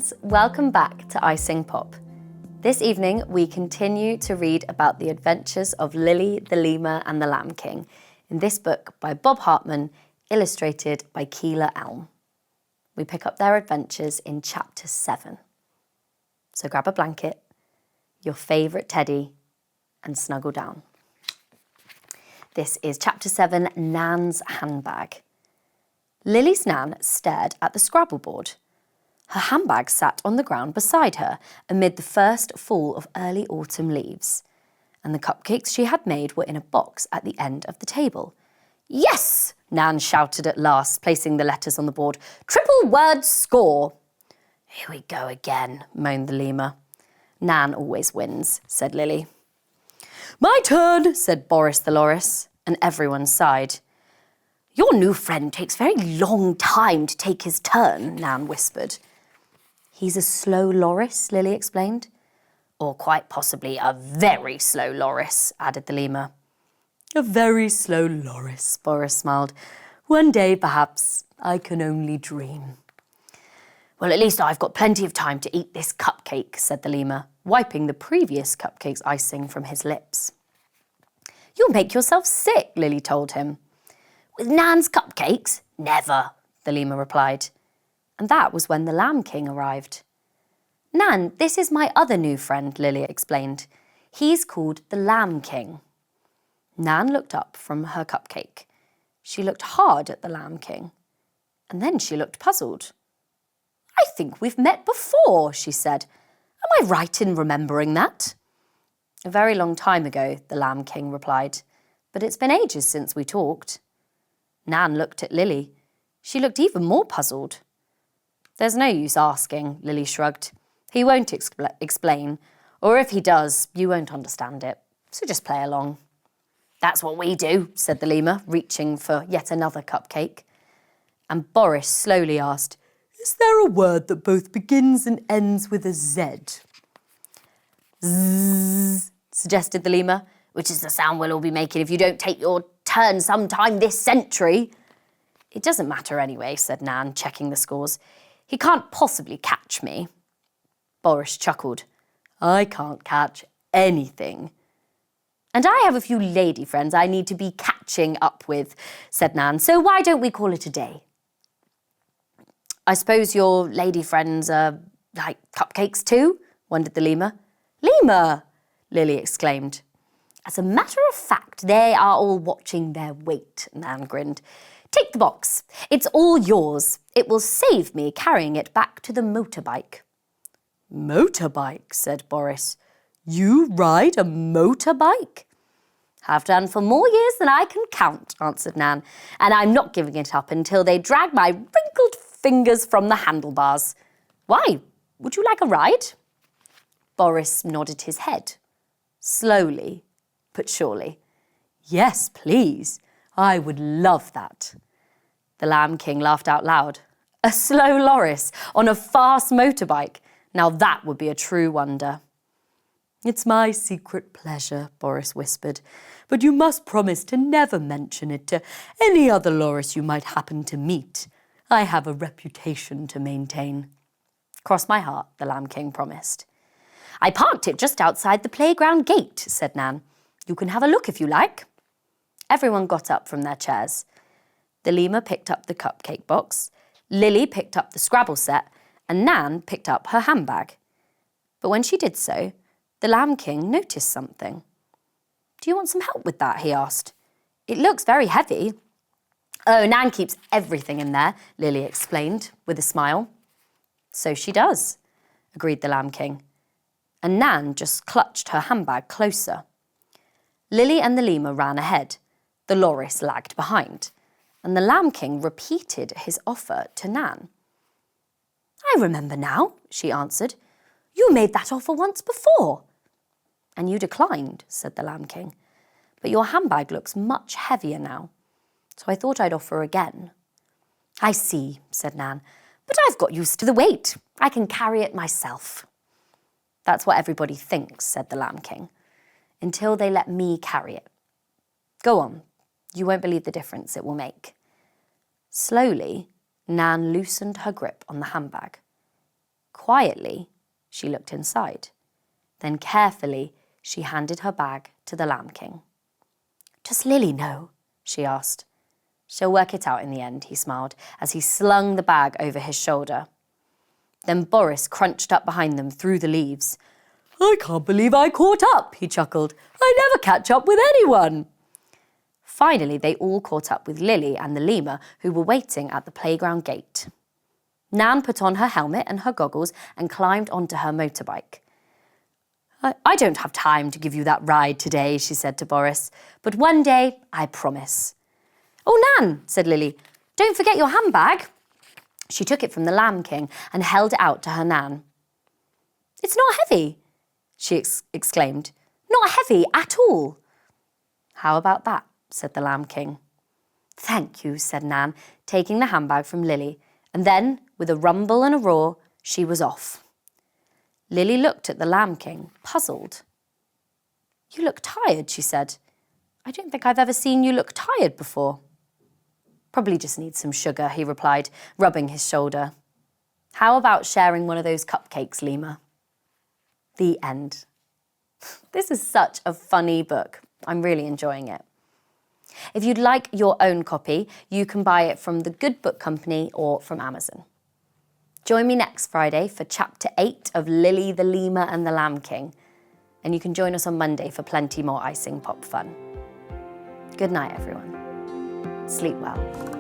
friends, welcome back to iSingPOP. This evening we continue to read about the adventures of Lily, the Lemur and the Lamb King in this book by Bob Hartman, illustrated by Keela Elm. We pick up their adventures in chapter 7. So grab a blanket, your favourite teddy and snuggle down. This is chapter 7, Nan's Handbag. Lily's Nan stared at the Scrabble board. Her handbag sat on the ground beside her amid the first fall of early autumn leaves, and the cupcakes she had made were in a box at the end of the table. "Yes!" Nan shouted at last, placing the letters on the board. "Triple word score!" "Here we go again," moaned the lemur. "Nan always wins," said Lily. "My turn," said Boris the loris, and everyone sighed. "Your new friend takes a very long time to take his turn," Nan whispered. "He's a slow loris," Lily explained. "Or quite possibly a very slow loris," added the lemur. "A very slow loris," Boris smiled. "One day, perhaps, I can only dream." "Well, at least I've got plenty of time to eat this cupcake," said the lemur, wiping the previous cupcake's icing from his lips. "You'll make yourself sick," Lily told him. "With Nan's cupcakes? Never," the lemur replied. And that was when the Lamb King arrived. "Nan, this is my other new friend," Lily explained. "He's called the Lamb King." Nan looked up from her cupcake. She looked hard at the Lamb King, and then she looked puzzled. "I think we've met before," she said. "Am I right in remembering that?" "A very long time ago," the Lamb King replied, "but it's been ages since we talked." Nan looked at Lily. She looked even more puzzled. "There's no use asking," Lily shrugged. "He won't explain, or if he does, you won't understand it, so just play along." "That's what we do," said the lemur, reaching for yet another cupcake. And Boris slowly asked, "Is there a word that both begins and ends with a Z?" "Zzz," suggested the lemur, "which is the sound we'll all be making if you don't take your turn sometime this century." "It doesn't matter anyway," said Nan, checking the scores. "He can't possibly catch me." Boris chuckled. "I can't catch anything." "And I have a few lady friends I need to be catching up with," said Nan, "so why don't we call it a day?" "I suppose your lady friends are like cupcakes too?" wondered the lemur. "Lemur!" Lily exclaimed. "As a matter of fact, they are all watching their weight," Nan grinned. "Take the box. It's all yours. It will save me carrying it back to the motorbike." "Motorbike?" said Boris. "You ride a motorbike?" "Have done for more years than I can count," answered Nan, "and I'm not giving it up until they drag my wrinkled fingers from the handlebars. Why? Would you like a ride?" Boris nodded his head, slowly but surely. "Yes, please. I would love that." The Lamb King laughed out loud. A slow loris on a fast motorbike. Now that would be a true wonder. "It's my secret pleasure," Boris whispered, "but you must promise to never mention it to any other loris you might happen to meet. I have a reputation to maintain." "Cross my heart," the Lamb King promised. "I parked it just outside the playground gate," said Nan. "You can have a look if you like." Everyone got up from their chairs. The lemur picked up the cupcake box, Lily picked up the Scrabble set, and Nan picked up her handbag. But when she did so, the Lamb King noticed something. "Do you want some help with that?" he asked. "It looks very heavy." "Oh, Nan keeps everything in there," Lily explained with a smile. "So she does," agreed the Lamb King. And Nan just clutched her handbag closer. Lily and the lemur ran ahead. The loris lagged behind, and the Lamb King repeated his offer to Nan. "I remember now," she answered. "You made that offer once before." "And you declined," said the Lamb King. "But your handbag looks much heavier now, so I thought I'd offer again." "I see," said Nan, "but I've got used to the weight. I can carry it myself." "That's what everybody thinks," said the Lamb King, "until they let me carry it. Go on, you won't believe the difference it will make." Slowly, Nan loosened her grip on the handbag. Quietly, she looked inside. Then carefully, she handed her bag to the Lamb King. "Does Lily know?" she asked. "She'll work it out in the end," he smiled as he slung the bag over his shoulder. Then Boris crunched up behind them through the leaves. "I can't believe I caught up," he chuckled. "I never catch up with anyone." Finally, they all caught up with Lily and the lemur, who were waiting at the playground gate. Nan put on her helmet and her goggles and climbed onto her motorbike. I don't have time to give you that ride today," she said to Boris, "but one day, I promise." "Oh, Nan," said Lily, "don't forget your handbag." She took it from the Lamb King and held it out to her Nan. "It's not heavy," she exclaimed. "Not heavy at all." "How about that?" said the Lamb King. "Thank you," said Nan, taking the handbag from Lily, and then, with a rumble and a roar, she was off. Lily looked at the Lamb King, puzzled. "You look tired," she said. "I don't think I've ever seen you look tired before." "Probably just need some sugar," he replied, rubbing his shoulder. "How about sharing one of those cupcakes, Lemur?" The end. This is such a funny book. I'm really enjoying it. If you'd like your own copy, you can buy it from the Good Book Company or from Amazon. Join me next Friday for Chapter 8 of Lily, the Lemur and the Lamb King. And you can join us on Monday for plenty more iSingPOP fun. Good night, everyone. Sleep well.